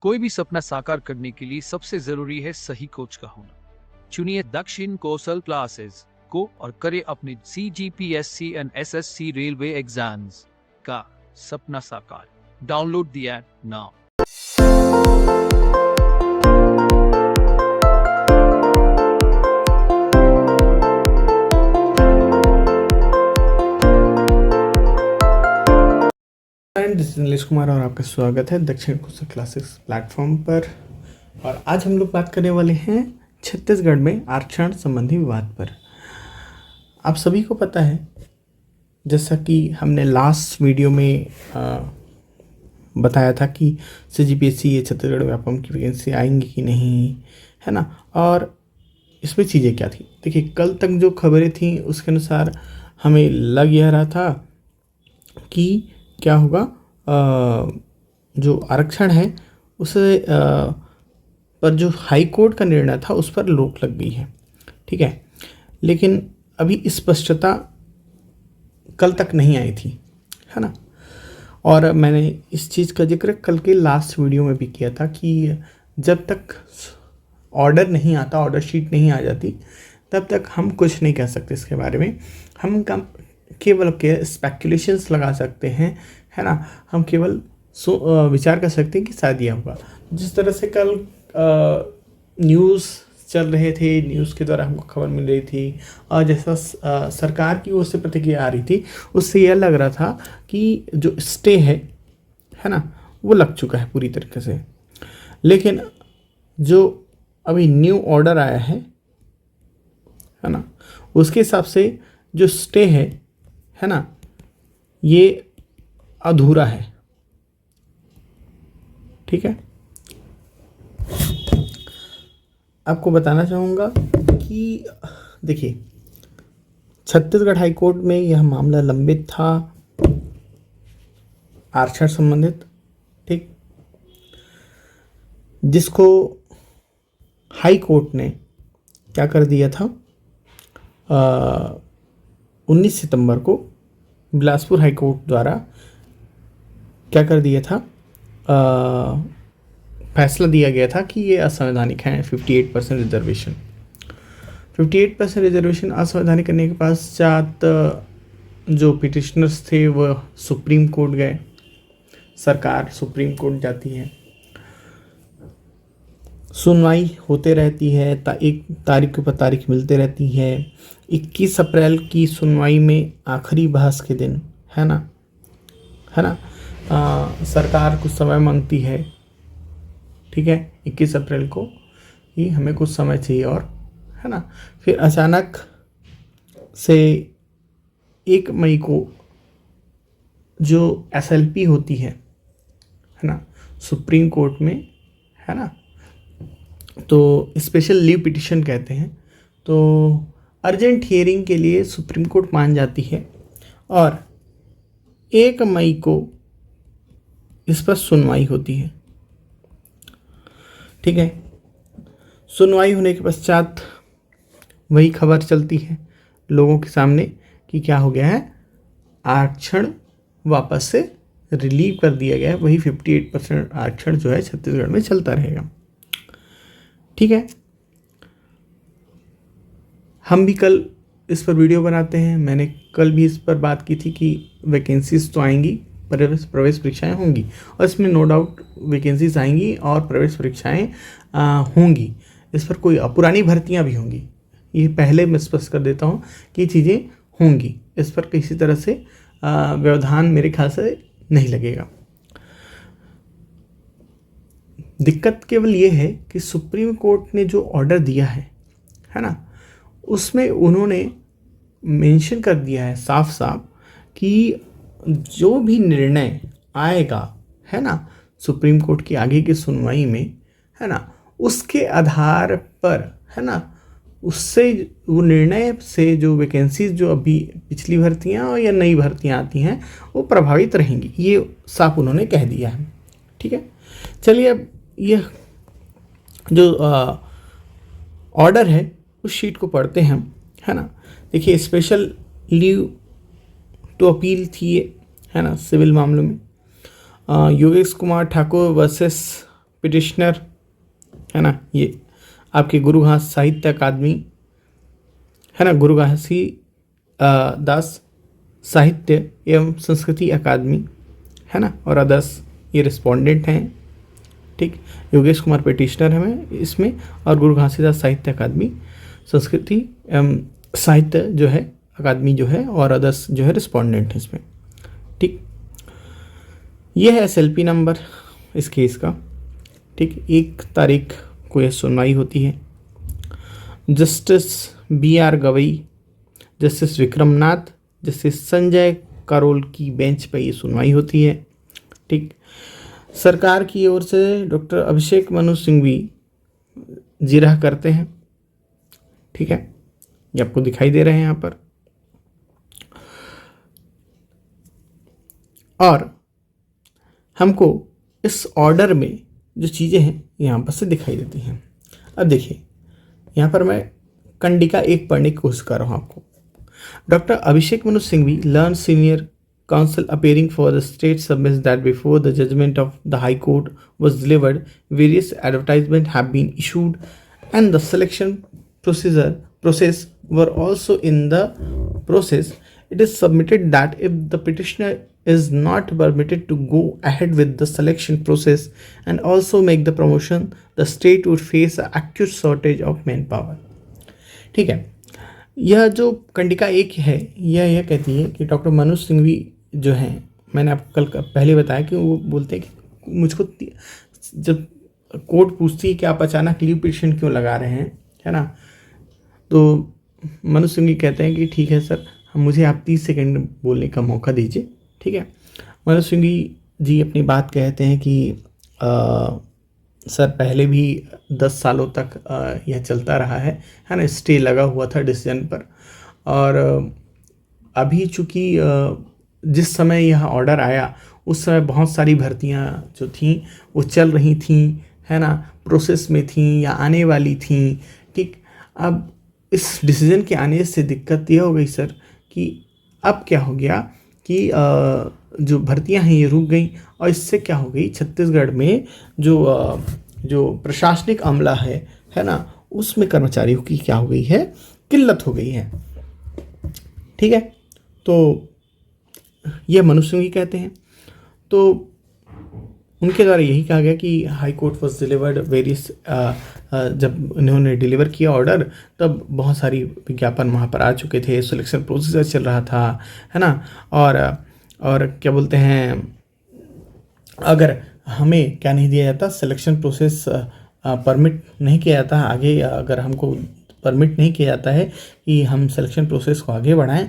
कोई भी सपना साकार करने के लिए सबसे जरूरी है सही कोच का होना। चुनिए दक्षिण कौशल क्लासेस को और करें अपने CGPSC and SSC railway exams का सपना साकार। Download the app now. This is Nilesh Kumar और आपका स्वागत है दक्षिण कौशल क्लासेस प्लेटफॉर्म पर। और आज हम लोग बात करने वाले हैं छत्तीसगढ़ में आरक्षण संबंधी विवाद पर। आप सभी को पता है, जैसा कि हमने लास्ट वीडियो में बताया था कि CGPSC ये छत्तीसगढ़ व्यापम की वैकेंसी आएंगी कि नहीं, है ना। और इसमें चीज़ें क्या थी, देखिए कल तक जो खबरें थी उसके अनुसार हमें लग यह रहा था कि क्या होगा, जो आरक्षण है उसे पर जो हाई कोर्ट का निर्णय था उस पर रोक लग गई है, ठीक है। लेकिन अभी स्पष्टता कल तक नहीं आई थी, है ना। और मैंने इस चीज़ का जिक्र कल के लास्ट वीडियो में भी किया था कि जब तक ऑर्डर नहीं आता, ऑर्डर शीट नहीं आ जाती, तब तक हम कुछ नहीं कह सकते इसके बारे में। हम केवल स्पेकुलेशंस लगा सकते हैं, है ना। हम केवल विचार कर सकते हैं कि शायद यह होगा। जिस तरह से कल न्यूज़ चल रहे थे, न्यूज़ के द्वारा हमको खबर मिल रही थी और जैसा सरकार की ओर से प्रतिक्रिया आ रही थी, उससे यह लग रहा था कि जो स्टे है ना, वो लग चुका है पूरी तरीके से। लेकिन जो अभी न्यू ऑर्डर आया है ना, उसके हिसाब से जो स्टे है ना, ये अधूरा है, ठीक है। आपको बताना चाहूँगा कि देखिए छत्तीसगढ़ हाई कोर्ट में यह मामला लंबित था आरक्षण संबंधित, ठीक, जिसको हाई कोर्ट ने क्या कर दिया था, 19 सितंबर को बिलासपुर हाई कोर्ट द्वारा क्या कर दिया था, फैसला दिया गया था कि ये असंवैधानिक है। 58% रिजर्वेशन 58% रिजर्वेशन असंवैधानिक करने के पश्चात जो पिटिशनर्स थे वह सुप्रीम कोर्ट गए। सरकार सुप्रीम कोर्ट जाती है, सुनवाई होते रहती है, एक तारीख के ऊपर तारीख मिलते रहती है। 21 अप्रैल की सुनवाई में आखिरी बहस के दिन, है ना, सरकार कुछ समय मांगती है, ठीक है, 21 अप्रैल को कि हमें कुछ समय चाहिए और, है ना। फिर अचानक से 1 मई को जो SLP होती है ना, सुप्रीम कोर्ट में, है ना, तो स्पेशल लीव पिटिशन कहते हैं, तो अर्जेंट हियरिंग के लिए सुप्रीम कोर्ट मान जाती है और 1 मई को इस पर सुनवाई होती है, ठीक है। सुनवाई होने के पश्चात वही खबर चलती है लोगों के सामने कि क्या हो गया है, आरक्षण वापस से रिलीव कर दिया गया है। वही 58% आरक्षण जो है छत्तीसगढ़ में चलता रहेगा, ठीक है। हम भी कल इस पर वीडियो बनाते हैं। मैंने कल भी इस पर बात की थी कि वैकेंसीज तो आएंगी, प्रवेश परीक्षाएं होंगी और इसमें नो डाउट वैकेंसीज आएंगी और प्रवेश परीक्षाएं होंगी। इस पर कोई पुरानी भर्तियां भी होंगी, ये पहले मैं स्पष्ट कर देता हूं कि चीज़ें होंगी। इस पर किसी तरह से व्यवधान मेरे ख्याल से नहीं लगेगा। दिक्कत केवल ये है कि सुप्रीम कोर्ट ने जो ऑर्डर दिया है ना, उसमें उन्होंने मेंशन कर दिया है साफ साफ कि जो भी निर्णय आएगा, है ना, सुप्रीम कोर्ट की आगे की सुनवाई में, है ना, उसके आधार पर, है ना, उससे वो निर्णय से जो वैकेंसीज जो अभी पिछली भर्तियां या नई भर्तियां आती हैं वो प्रभावित रहेंगी, ये साफ उन्होंने कह दिया है, ठीक है। चलिए अब यह जो ऑर्डर है उस शीट को पढ़ते हैं हम, है ना। देखिए स्पेशल लीव टू अपील थी ये, है ना, सिविल मामलों में योगेश कुमार ठाकुर वर्सेस पिटिशनर, है ना, ये आपके गुरु घास साहित्य अकादमी, है ना, गुरु घासी दास साहित्य एवं संस्कृति अकादमी, है ना, और अदर्स ये रिस्पोंडेंट हैं। ठीक, योगेश कुमार पिटिशनर हमें इसमें, और गुरु घासीदास साहित्य अकादमी संस्कृति एवं साहित्य जो है अकादमी जो है, और अदर्स जो है रिस्पोंडेंट है इसमें। ठीक, ये है SLP नंबर इस केस का। ठीक, 1 तारीख को यह सुनवाई होती है। Justice BR Gavai, justice Vikram Nath, justice Sanjay Karol की बेंच पर ये सुनवाई होती है। ठीक, सरकार की ओर से डॉक्टर अभिषेक मनु सिंघवी जिरह करते हैं। ठीक है, ये आपको दिखाई दे रहे हैं यहाँ पर। और हमको इस ऑर्डर में जो चीज़ें हैं यहाँ पर से दिखाई देती हैं। अब देखिए, यहाँ पर मैं कंडिका 1 पढ़ने की कोशिश कर रहा हूँ आपको। Doctor Abhishek Manu Singhvi learn senior counsel appearing for the state submits that before the judgment of the High Court was delivered, various advertisements have been issued and the selection process were also in the process. It is submitted that if the petitioner is not permitted to go ahead with the selection process and also make the promotion, the state would face an acute shortage of manpower. ठीक है, यह जो कंडिका 1 है यह कहती है कि डॉक्टर मनु सिंघवी जो हैं, मैंने आपको कल पहले बताया कि वो बोलते हैं कि मुझको जब कोर्ट पूछती है कि आप अचानक लीव पिटिशन क्यों लगा रहे हैं, है ना, तो मनु सिंघवी कहते हैं कि ठीक है सर, मुझे आप 30 सेकंड बोलने का मौका दीजिए। ठीक है, मनु सिंघवी जी अपनी बात कहते हैं कि सर पहले भी 10 सालों तक यह चलता रहा है ना, स्टे लगा हुआ था डिसीजन पर, और अभी चूँकि जिस समय यह ऑर्डर आया उस समय बहुत सारी भर्तियां जो थीं वो चल रही थीं, है ना, प्रोसेस में थीं या आने वाली थीं। ठीक, अब इस डिसीजन के आने से दिक्कत यह हो गई सर कि अब क्या हो गया कि जो भर्तियां हैं ये रुक गई, और इससे क्या हो गई, छत्तीसगढ़ में जो प्रशासनिक अमला है ना, उसमें कर्मचारियों की क्या हो गई है, किल्लत हो गई है। ठीक है, तो यह मनु सिंघवी कहते हैं। तो उनके द्वारा यही कहा गया कि high court was delivered various, जब उन्होंने डिलीवर किया ऑर्डर तब बहुत सारी विज्ञापन वहाँ पर आ चुके थे, सिलेक्शन प्रोसेस चल रहा था, है ना, और क्या बोलते हैं, अगर हमें क्या नहीं दिया जाता, सिलेक्शन प्रोसेस परमिट नहीं किया जाता आगे, अगर हमको परमिट नहीं किया जाता है कि हम सिलेक्शन प्रोसेस को आगे बढ़ाएं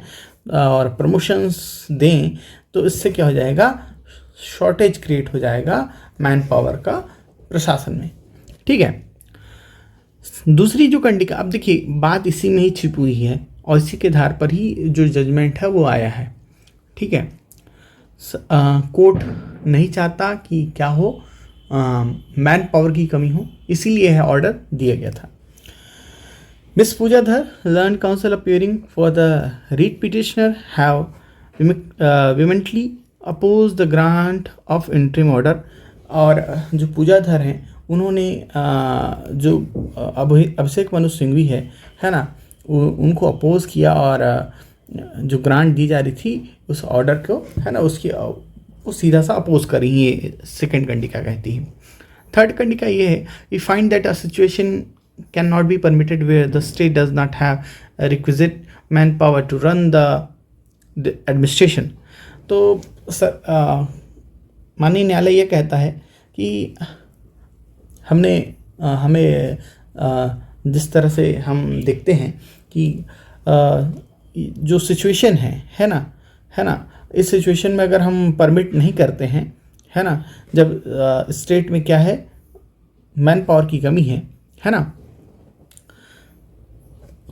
और प्रमोशंस दें, तो इससे क्या हो जाएगा, शॉर्टेज क्रिएट हो जाएगा मैन पावर का प्रशासन में। ठीक है, दूसरी जो कंडिका, अब देखिए बात इसी में ही छिपी हुई है और इसी के आधार पर ही जो जजमेंट है वो आया है। ठीक है, कोर्ट नहीं चाहता कि क्या हो, मैन पावर की कमी हो, इसीलिए यह ऑर्डर दिया गया था। Miss Pooja Dhar, learned counsel appearing for the writ petitioner, have vehemently opposed the grant of interim order. और जो पूजा धर हैं उन्होंने जो अभिषेक मनु सिंघवी है ना, उनको अपोज किया और जो ग्रांट दी जा रही थी उस ऑर्डर को, है ना, उसकी वो सीधा सा अपोज कर रही है। सेकेंड कंडिका कहती है। थर्ड कंडिका ये है, we find that a situation cannot be permitted where the state does not have a requisite manpower to run the administration. तो माननीय न्यायालय ये कहता है कि हमें जिस तरह से हम देखते हैं कि जो सिचुएशन है ना, इस सिचुएशन में अगर हम परमिट नहीं करते हैं, है ना, जब स्टेट में क्या है, मैन पावर की कमी है ना,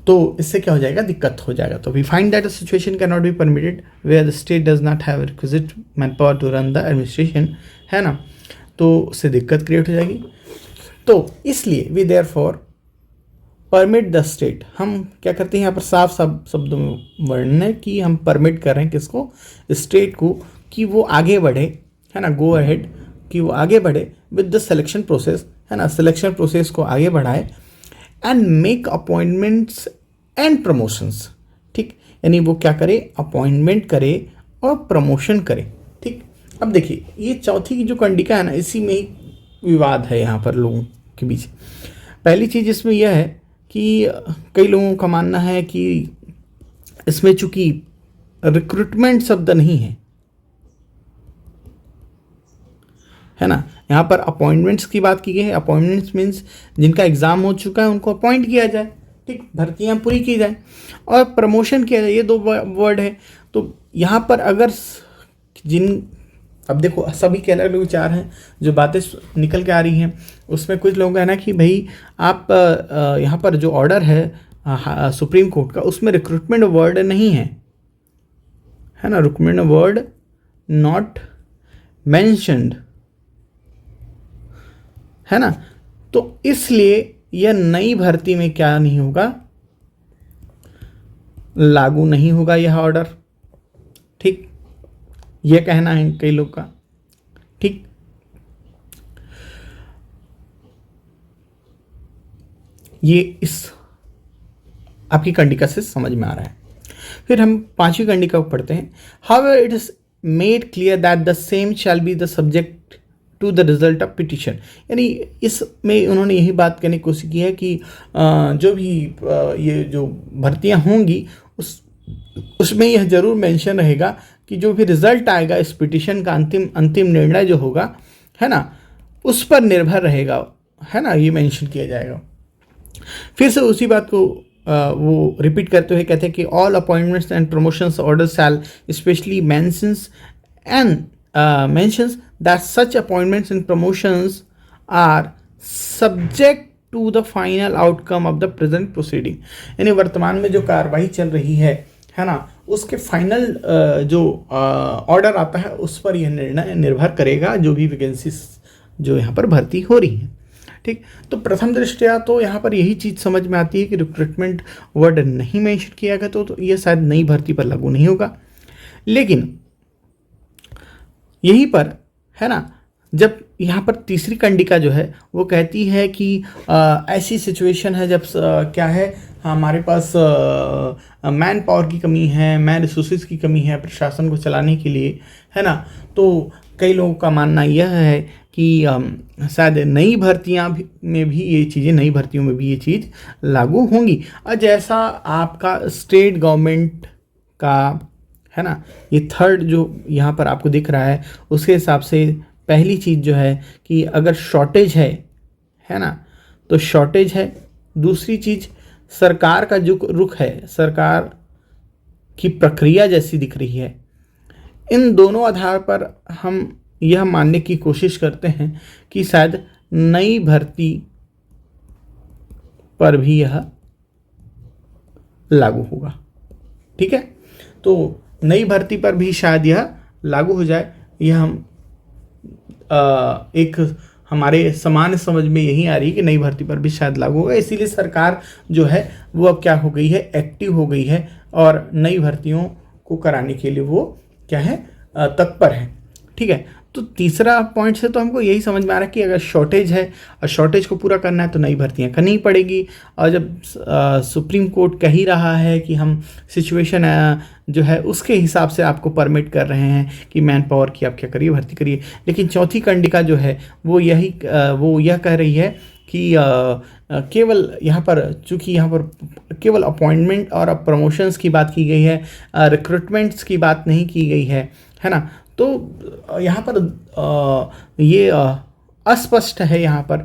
तो इससे क्या हो जाएगा, दिक्कत हो जाएगा। तो we find that a situation can not be permitted where the state does not have requisite man power to run the administration, है ना, तो उससे दिक्कत क्रिएट हो जाएगी। तो इसलिए we therefore permit the state, हम क्या करते हैं यहाँ पर साफ साफ शब्दों में वर्णन है कि हम परमिट कर रहे हैं किसको, स्टेट को, कि वो आगे बढ़े, है ना, गो अहेड कि वो आगे बढ़े विद द सिलेक्शन प्रोसेस, है ना, सिलेक्शन प्रोसेस को आगे बढ़ाए and make appointments and promotions. ठीक, यानी वो क्या करे, अपॉइंटमेंट करे और प्रमोशन करे। ठीक, अब देखिए ये चौथी की जो कंडिका है ना, इसी में ही विवाद है यहाँ पर लोगों के बीच। पहली चीज़ इसमें यह है कि कई लोगों का मानना है कि इसमें चूंकि रिक्रूटमेंट शब्द नहीं है ना, यहाँ पर अपॉइंटमेंट्स की बात की गई है। अपॉइंटमेंट्स मीन्स जिनका एग्ज़ाम हो चुका है उनको अपॉइंट किया जाए, ठीक, भर्तियाँ पूरी की जाए और प्रमोशन किया जाए, ये दो वर्ड है। तो यहाँ पर अगर अब देखो सभी के अलग अलग विचार हैं, जो बातें निकल के आ रही हैं उसमें कुछ लोग हैं ना कि भाई आप यहाँ पर जो ऑर्डर है सुप्रीम कोर्ट का, उसमें रिक्रूटमेंट वर्ड नहीं है ना, रिक्रूटमेंट वर्ड नॉट मेंशन्ड, है ना। तो इसलिए यह नई भर्ती में क्या नहीं होगा, लागू नहीं होगा यह ऑर्डर। ठीक, यह कहना है कई लोग का। ठीक, ये इस आपकी कंडिका से समझ में आ रहा है। फिर हम पांचवी कंडिका को पढ़ते हैं। However it is made clear that the same shall be the subject to the result of petition, यानी इसमें उन्होंने यही बात करने की कोशिश की है कि जो भी ये जो भर्तियां होंगी उसमें यह जरूर मेंशन रहेगा कि जो भी रिजल्ट आएगा इस पिटिशन का, अंतिम निर्णय जो होगा, है ना, उस पर निर्भर रहेगा, है ना, ये मेंशन किया जाएगा। फिर से उसी बात को वो रिपीट करते हुए कहते हैं कि all appointments and promotions order shell specially mentions that such appointments and promotions are subject to the final outcome of the present proceeding, यानी वर्तमान में जो कार्रवाई चल रही है ना, उसके फाइनल जो ऑर्डर आता है उस पर यह निर्णय निर्भर करेगा, जो भी वैकेंसीज जो यहाँ पर भर्ती हो रही है। ठीक, तो प्रथम दृष्टया तो यहाँ पर यही चीज़ समझ में आती है कि रिक्रूटमेंट वर्ड नहीं मेंशन किया गया तो यह शायद नई भर्ती पर लागू नहीं होगा। लेकिन यहीं पर, है ना, जब यहाँ पर तीसरी कंडिका जो है वो कहती है कि ऐसी सिचुएशन है जब क्या है, हमारे पास मैन पावर की कमी है, मैन रिसोर्सेज की कमी है प्रशासन को चलाने के लिए, है ना। तो कई लोगों का मानना यह है कि शायद नई भर्तियों में भी ये चीज़ लागू होंगी। और जैसा आपका स्टेट गवर्नमेंट का, है ना, ये थर्ड जो यहाँ पर आपको दिख रहा है, उसके हिसाब से पहली चीज़ जो है कि अगर शॉर्टेज है ना, तो शॉर्टेज है। दूसरी चीज़ सरकार का जो रुख है, सरकार की प्रक्रिया जैसी दिख रही है। इन दोनों आधार पर हम यह मानने की कोशिश करते हैं कि शायद नई भर्ती पर भी यह लागू होगा। ठीक है, तो नई भर्ती पर भी शायद यह लागू हो जाए। यह हम एक हमारे सामान्य समझ में यही आ रही है कि नई भर्ती पर भी शायद लागू होगा। इसीलिए सरकार जो है वो अब क्या हो गई है, एक्टिव हो गई है और नई भर्तियों को कराने के लिए वो क्या है, तत्पर है। ठीक है, तो तीसरा पॉइंट से तो हमको यही समझ में आ रहा है कि अगर शॉर्टेज है और शॉर्टेज को पूरा करना है तो नई भर्तियां करनी ही पड़ेगी। और जब सुप्रीम कोर्ट कह ही रहा है कि हम सिचुएशन जो है उसके हिसाब से आपको परमिट कर रहे हैं कि मैन पावर की आप क्या करिए, भर्ती करिए। लेकिन चौथी कंडिका जो है वो यह कह रही है कि केवल यहाँ पर, चूँकि यहाँ पर केवल अपॉइंटमेंट और प्रमोशंस की बात की गई है, रिक्रूटमेंट्स की बात नहीं की गई है ना। तो यहाँ पर ये अस्पष्ट है, यहाँ पर,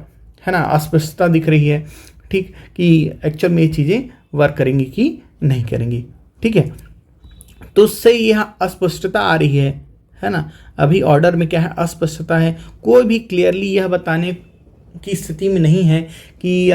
है ना, अस्पष्टता दिख रही है। ठीक, कि एक्चुअल में ये चीज़ें वर्क करेंगी कि नहीं करेंगी। ठीक है, तो उससे यहाँ अस्पष्टता आ रही है ना। अभी ऑर्डर में क्या है, अस्पष्टता है। कोई भी क्लियरली यह बताने की स्थिति में नहीं है कि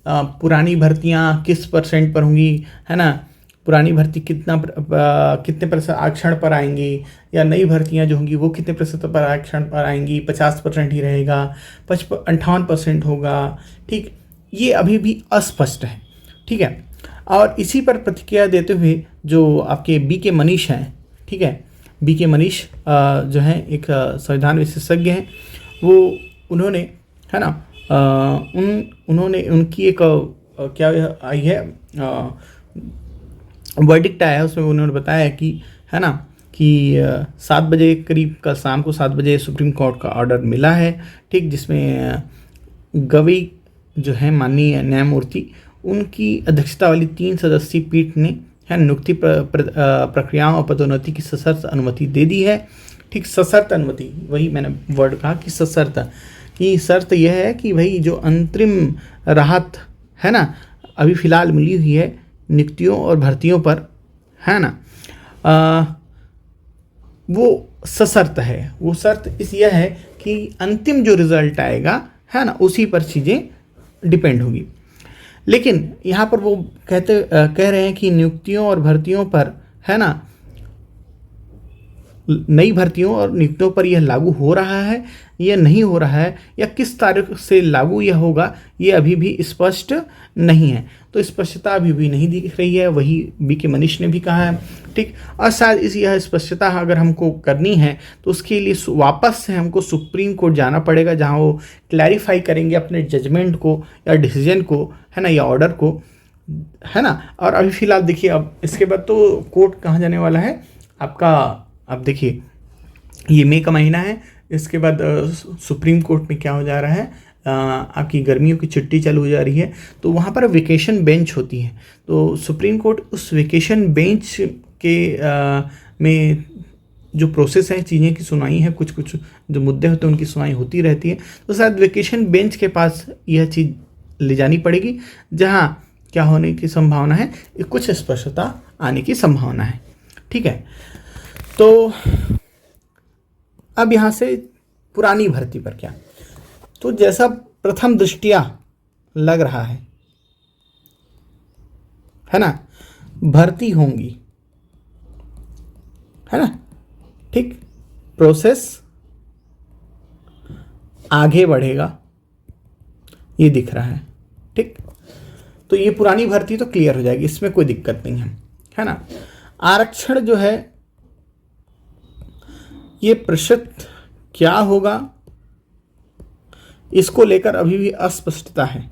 पुरानी भर्तियाँ किस परसेंट पर होंगी, है ना, पुरानी भर्ती कितने प्रतिशत आरक्षण पर आएंगी, या नई भर्तियां जो होंगी वो कितने प्रतिशत पर आरक्षण पर आएंगी, 50% ही रहेगा, 58% होगा। ठीक, ये अभी भी अस्पष्ट है। ठीक है, और इसी पर प्रतिक्रिया देते हुए जो आपके बी के मनीष हैं, ठीक है, बी के मनीष जो हैं एक संविधान विशेषज्ञ हैं, वो उन्होंने, है ना, उन्होंने उनकी एक क्या आई है, वर्डिक्ट आया है, उसमें उन्होंने बताया कि, है ना, कि 7 बजे करीब, कल शाम को 7 बजे सुप्रीम कोर्ट का ऑर्डर मिला है, ठीक, जिसमें गवई जो है माननीय न्यायमूर्ति, उनकी अध्यक्षता वाली 3 सदस्यीय पीठ ने, है, नियुक्ति प्रक्रियाओं और पदोन्नति की सशर्त अनुमति दे दी है। ठीक, सशर्त अनुमति, वही मैंने वर्ड कहा कि सशर्त, कि शर्त यह है कि भाई जो अंतरिम राहत है ना अभी फ़िलहाल मिली हुई है नियुक्तियों और भर्तियों पर, है ना, वो सशर्त है। वो शर्त इस यह है कि अंतिम जो रिज़ल्ट आएगा, है ना, उसी पर चीज़ें डिपेंड होगी। लेकिन यहाँ पर वो कह रहे हैं कि नियुक्तियों और भर्तियों पर, है ना, नई भर्तियों और नियुक्तियों पर यह लागू हो रहा है या नहीं हो रहा है, या किस तारीख से लागू यह होगा, ये अभी भी स्पष्ट नहीं है। तो स्पष्टता अभी भी नहीं दिख रही है, वही BK मनीष ने भी कहा है। ठीक, और शायद यह स्पष्टता अगर हमको करनी है तो उसके लिए वापस से हमको सुप्रीम कोर्ट जाना पड़ेगा, जहाँ वो क्लैरिफाई करेंगे अपने जजमेंट को या डिसीजन को, है ना, या ऑर्डर को, है ना। और अभी फ़िलहाल देखिए, अब इसके बाद तो कोर्ट कहाँ जाने वाला है आपका, अब देखिए ये मई का महीना है, इसके बाद सुप्रीम कोर्ट में क्या हो जा रहा है, आपकी गर्मियों की छुट्टी चालू हो जा रही है, तो वहाँ पर वेकेशन बेंच होती है। तो सुप्रीम कोर्ट उस वेकेशन बेंच के में जो प्रोसेस है, चीज़ें की सुनवाई है, कुछ कुछ जो मुद्दे होते हैं उनकी सुनवाई होती रहती है, तो शायद वेकेशन बेंच के पास यह चीज़ ले जानी पड़ेगी, जहाँ क्या होने की संभावना है, कुछ स्पष्टता आने की संभावना है। ठीक है, तो अब यहाँ से पुरानी भर्ती पर क्या, तो जैसा प्रथम दृष्टिया लग रहा है ना, भर्ती होंगी, है ना, ठीक, प्रोसेस आगे बढ़ेगा, ये दिख रहा है। ठीक, तो ये पुरानी भर्ती तो क्लियर हो जाएगी, इसमें कोई दिक्कत नहीं है ना। आरक्षण जो है, ये प्रतिशत क्या होगा, इसको लेकर अभी भी अस्पष्टता है,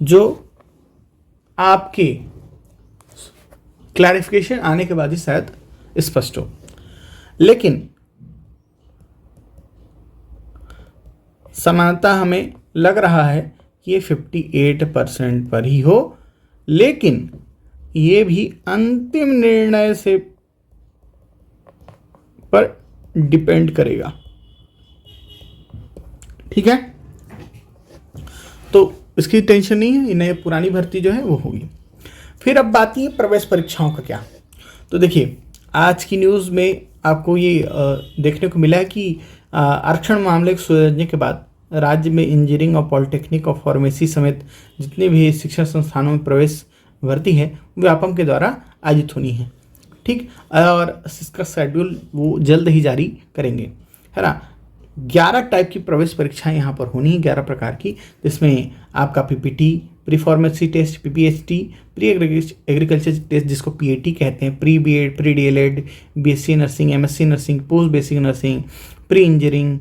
जो आपके क्लैरिफिकेशन आने के बाद ही शायद स्पष्ट हो। लेकिन समानता हमें लग रहा है कि ये 58% पर ही हो, लेकिन ये भी अंतिम निर्णय से पर डिपेंड करेगा। ठीक है, तो इसकी टेंशन नहीं है, इन्हें पुरानी भर्ती जो है वो होगी। फिर अब बात है प्रवेश परीक्षाओं का क्या। तो देखिए, आज की न्यूज़ में आपको ये देखने को मिला है कि आरक्षण मामले को सुलझने के बाद राज्य में इंजीनियरिंग और पॉलिटेक्निक और फार्मेसी समेत जितने भी शिक्षा संस्थानों में प्रवेश भर्ती है वो व्यापम के द्वारा आयोजित होनी है। ठीक, और इसका शेड्यूल वो जल्द ही जारी करेंगे, है ना। 11 टाइप की प्रवेश परीक्षाएं यहाँ पर होनी है, 11 प्रकार की, जिसमें आपका PPT, pre pharmacy test, PPHT, pre agriculture test जिसको PAT कहते हैं, pre BEd, pre DLEd, BSc nursing, MSc nursing, post basic nursing, pre engineering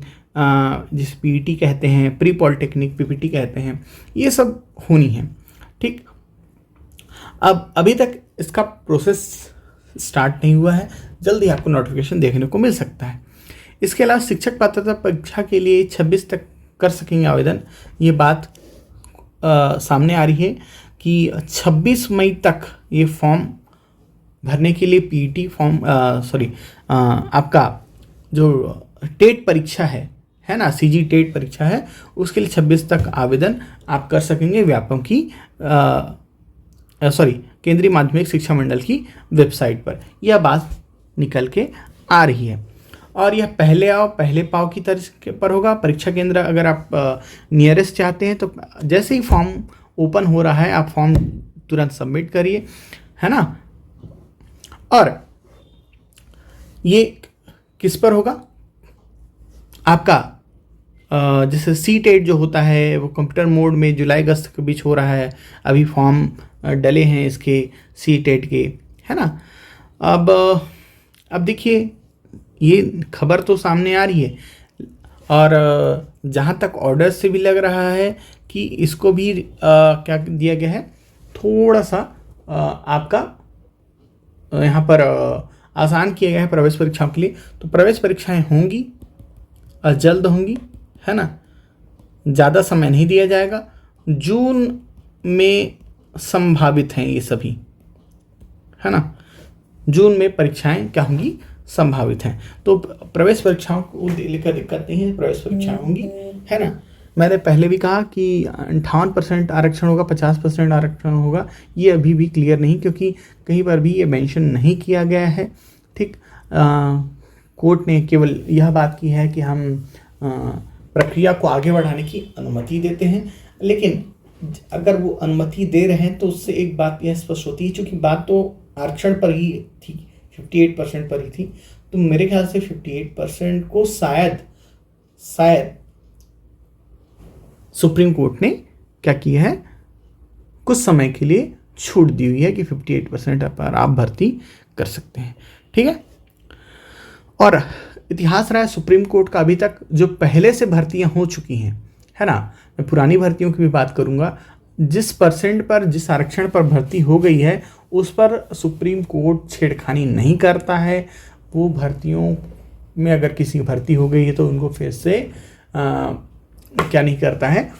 जिस PET कहते हैं, प्री पॉलिटेक्निक PPT कहते हैं, ये सब होनी है। ठीक, अब अभी तक इसका प्रोसेस स्टार्ट नहीं हुआ है, जल्दी आपको नोटिफिकेशन देखने को मिल सकता है। इसके अलावा शिक्षक पात्रता परीक्षा के लिए 26 तक कर सकेंगे आवेदन। ये बात सामने आ रही है कि 26 मई तक ये फॉर्म भरने के लिए PET फॉर्म आपका जो टेट परीक्षा है ना, CG टेट परीक्षा है, उसके लिए 26 तक आवेदन आप कर सकेंगे व्यापम की केंद्रीय माध्यमिक शिक्षा मंडल की वेबसाइट पर। यह बात निकल के आ रही है, और यह पहले आओ पहले पाओ की तर्ज पर होगा। परीक्षा केंद्र अगर आप नियरेस्ट चाहते हैं तो जैसे ही फॉर्म ओपन हो रहा है आप फॉर्म तुरंत सबमिट करिए, है ना। और ये किस पर होगा, आपका जैसे C-टेट जो होता है वो कंप्यूटर मोड में जुलाई अगस्त के बीच हो रहा है, अभी फॉर्म डले हैं इसके C-टेट के, है ना। अब देखिए, ये खबर तो सामने आ रही है, और जहाँ तक ऑर्डर से भी लग रहा है कि इसको भी क्या दिया गया है, थोड़ा सा आपका यहाँ पर आसान किया गया है प्रवेश परीक्षाओं के लिए। तो प्रवेश परीक्षाएं होंगी और जल्द होंगी, है ना, ज़्यादा समय नहीं दिया जाएगा। जून में संभावित हैं ये सभी, है ना, जून में परीक्षाएं क्या होंगी, संभावित हैं। तो प्रवेश परीक्षाओं को लेकर दिक्कत नहीं है, प्रवेश परीक्षाएं होंगी, है ना। मैंने पहले भी कहा कि 58% आरक्षण होगा, 50% आरक्षण होगा, ये अभी भी क्लियर नहीं, क्योंकि कहीं पर भी ये मेंशन नहीं किया गया है। ठीक, कोर्ट ने केवल यह बात की है कि हम प्रक्रिया को आगे बढ़ाने की अनुमति देते हैं, लेकिन अगर वो अनुमति दे रहे हैं तो उससे एक बात यह स्पष्ट होती है, चूँकि बात तो आरक्षण पर ही थी, 58% पर ही थी, तो मेरे ख्याल से 58% को शायद सुप्रीम कोर्ट ने क्या किया है, कुछ समय के लिए छूट दी हुई है कि 58% पर आप भर्ती कर सकते हैं। ठीक है, और इतिहास रहा है सुप्रीम कोर्ट का अभी तक, जो पहले से भर्तियां हो चुकी हैं, है ना, मैं पुरानी भर्तियों की भी बात करूंगा, जिस परसेंट पर, जिस आरक्षण पर भर्ती हो गई है उस पर सुप्रीम कोर्ट छेड़खानी नहीं करता है। वो भर्तियों में अगर किसी की भर्ती हो गई है तो उनको फिर से क्या नहीं करता है,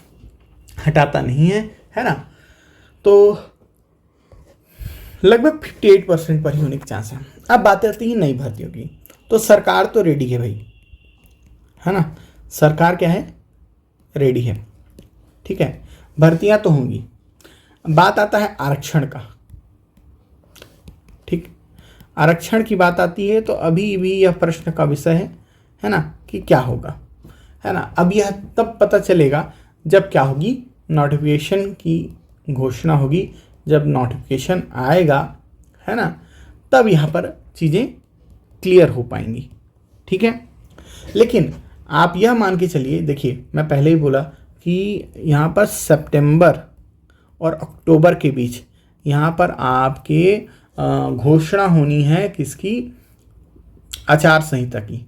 हटाता नहीं है, है ना। तो लगभग 58% पर ही होने के चांस है। अब बात आती है नई भर्तियों की, तो सरकार तो रेडी है भाई, है ना, सरकार क्या है, रेडी है। ठीक है, भर्तियां तो होंगी। बात आता है आरक्षण का। ठीक, आरक्षण की बात आती है तो अभी भी यह प्रश्न का विषय है ना, कि क्या होगा, है ना। अब यह तब पता चलेगा जब क्या होगी, नोटिफिकेशन की घोषणा होगी, जब नोटिफिकेशन आएगा, है ना, तब यहाँ पर चीज़ें क्लियर हो पाएंगी। ठीक है, लेकिन आप यह मान के चलिए, देखिए मैं पहले ही बोला कि यहाँ पर सितंबर और अक्टूबर के बीच यहाँ पर आपके घोषणा होनी है किसकी, आचार संहिता की।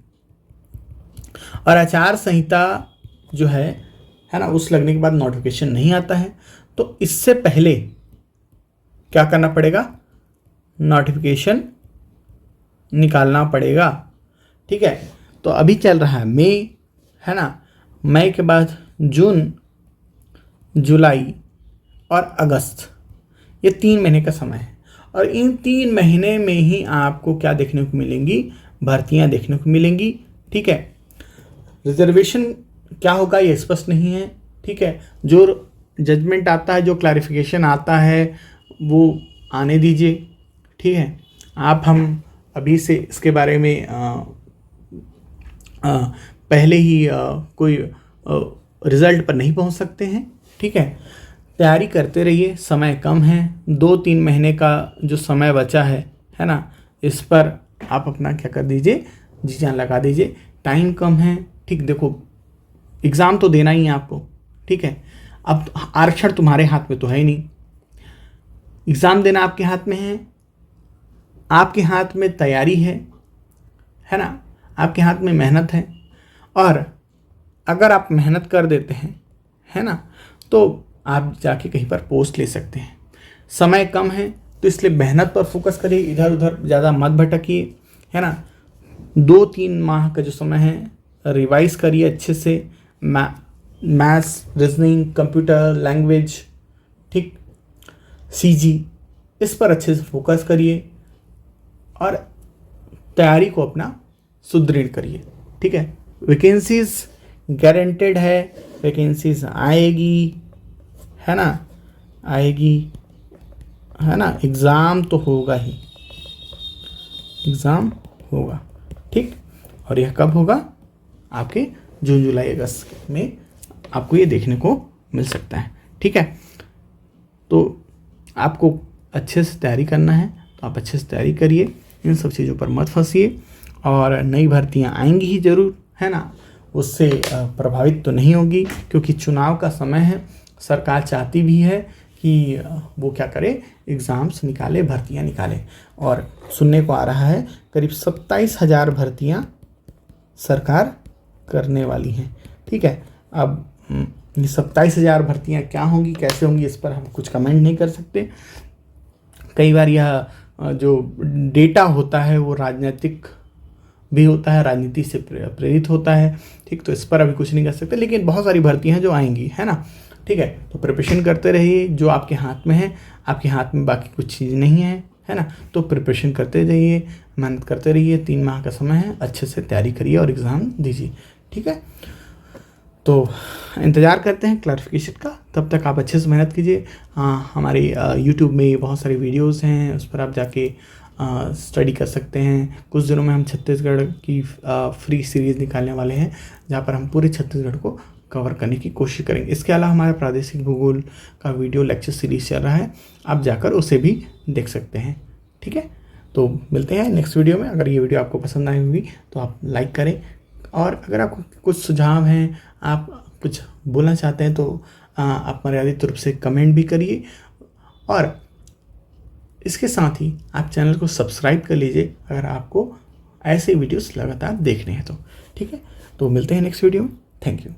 और आचार संहिता जो है ना, उस लगने के बाद नोटिफिकेशन नहीं आता है, तो इससे पहले क्या करना पड़ेगा, नोटिफिकेशन निकालना पड़ेगा। ठीक है, तो अभी चल रहा है मई, है ना, मई के बाद जून, जुलाई और अगस्त, ये 3 महीने का समय है। और इन 3 महीने में ही आपको क्या देखने को मिलेंगी, भर्तियां देखने को मिलेंगी। ठीक है, रिजर्वेशन क्या होगा ये स्पष्ट नहीं है। ठीक है, जो जजमेंट आता है, जो क्लैरिफिकेशन आता है वो आने दीजिए। ठीक है, हम अभी से इसके बारे में पहले ही कोई रिज़ल्ट पर नहीं पहुंच सकते हैं। ठीक है, तैयारी करते रहिए, समय कम है, 2-3 महीने का जो समय बचा है ना, इस पर आप अपना क्या कर दीजिए, जी जान लगा दीजिए, टाइम कम है। ठीक, देखो एग्ज़ाम तो देना ही है आपको। ठीक है, अब आरक्षण तुम्हारे हाथ में तो है ही नहीं, एग्ज़ाम देना आपके हाथ में है, आपके हाथ में तैयारी है ना, आपके हाथ में मेहनत है। और अगर आप मेहनत कर देते हैं, है ना, तो आप जाके कहीं पर पोस्ट ले सकते हैं। समय कम है तो इसलिए मेहनत पर फोकस करिए, इधर उधर ज़्यादा मत भटकिए, है ना। 2-3 माह का जो समय है रिवाइज करिए अच्छे से, मैथ्स, रीजनिंग, कंप्यूटर, लैंग्वेज, ठीक, सीजी, इस पर अच्छे से फोकस करिए और तैयारी को अपना सुदृढ़ करिए। ठीक है, वैकेंसीज गारंटेड है, वैकेंसीज आएगी, है ना, आएगी, है ना। एग्ज़ाम तो होगा ही, एग्ज़ाम होगा। ठीक, और यह कब होगा, आपके जून, जुलाई, अगस्त में आपको ये देखने को मिल सकता है। ठीक है, तो आपको अच्छे से तैयारी करना है तो आप अच्छे से तैयारी करिए, इन सब चीज़ों पर मत फंसिए। और नई भर्तियाँ आएंगी ही ज़रूर, है ना, उससे प्रभावित तो नहीं होगी, क्योंकि चुनाव का समय है। सरकार चाहती भी है कि वो क्या करे, एग्ज़ाम्स निकाले, भर्तियाँ निकाले। और सुनने को आ रहा है करीब 27,000 भर्तियाँ सरकार करने वाली हैं। ठीक है, अब ये 27,000 भर्तियाँ क्या होंगी, कैसे होंगी, इस पर हम कुछ कमेंट नहीं कर सकते। कई बार यह जो डेटा होता है वो राजनीतिक भी होता है, राजनीति से प्रेरित होता है। ठीक, तो इस पर अभी कुछ नहीं कर सकते, लेकिन बहुत सारी भर्तियाँ हैं जो आएंगी, है ना। ठीक है, तो प्रिपरेशन करते रहिए, जो आपके हाथ में है, आपके हाथ में बाकी कुछ चीज़ नहीं है ना। तो प्रिपरेशन करते रहिए, मेहनत करते रहिए, 3 माह का समय है, अच्छे से तैयारी करिए और एग्ज़ाम दीजिए। ठीक है, तो इंतज़ार करते हैं क्लैरिफिकेशन का, तब तक आप अच्छे से मेहनत कीजिए। हमारे यूट्यूब में बहुत सारी वीडियोस हैं, उस पर आप जाके स्टडी कर सकते हैं। कुछ दिनों में हम छत्तीसगढ़ की फ्री सीरीज़ निकालने वाले हैं, जहाँ पर हम पूरे छत्तीसगढ़ को कवर करने की कोशिश करेंगे। इसके अलावा हमारा प्रादेशिक भूगोल का वीडियो लेक्चर सीरीज़ चल रहा है, आप जाकर उसे भी देख सकते हैं। ठीक है, तो मिलते हैं नेक्स्ट वीडियो में। अगर ये वीडियो आपको पसंद आई होगी तो आप लाइक करें, और अगर आपको कुछ सुझाव हैं, आप कुछ बोलना चाहते हैं, तो आप मर्यादित रूप से कमेंट भी करिए, और इसके साथ ही आप चैनल को सब्सक्राइब कर लीजिए अगर आपको ऐसे वीडियोस लगातार देखने हैं तो। ठीक है, तो मिलते हैं नेक्स्ट वीडियो में। Thank you.